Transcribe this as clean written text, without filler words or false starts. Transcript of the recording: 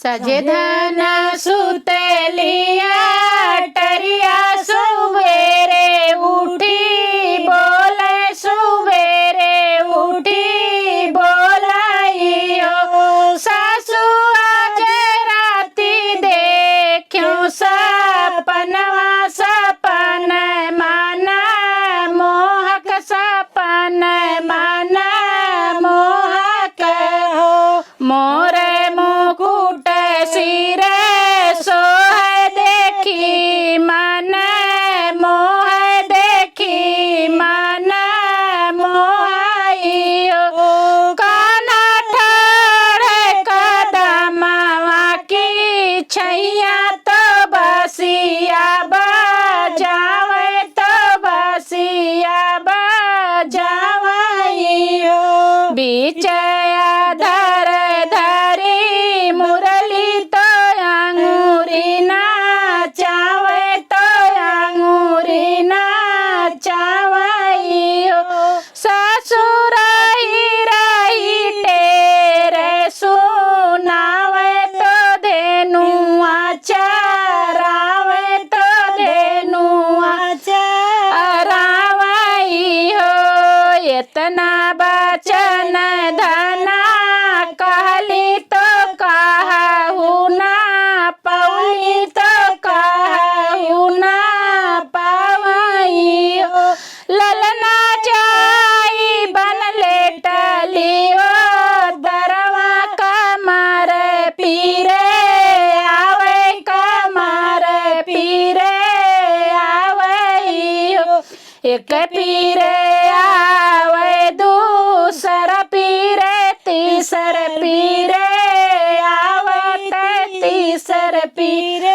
सजे धन सुतलिया टरिया सुबेरे उठी बोले सुबेरे उठी बोलाइयो सासु आज राती देखियो सपनवा सपन माना मोहक सपन माना मोहक मोरे मुकुट सिर सोह देखी मन मोह देखी मन मोहाइयो काना ठाड़े कदमवा की छैया तो बसिया बजावे तो बसिया बजावइयो बीच धर धरी मुरली तो अंगूरी नाचावे तो अंगूरी नाचावइयो ससुर ही रही टेरे सुनावे तो धेनुआ चरावे तो धेनुआ चरावइयो इतना बचन धना कहली तो कहू ना पौली तो कहू ना पावइयो ललना जाई बन लेटलियो दरवा कमर पीरे आवे कमर पीरे आवइयो एक पीरे आवे दूसर पीरे तीसर पीरे आवत तीसर पीरे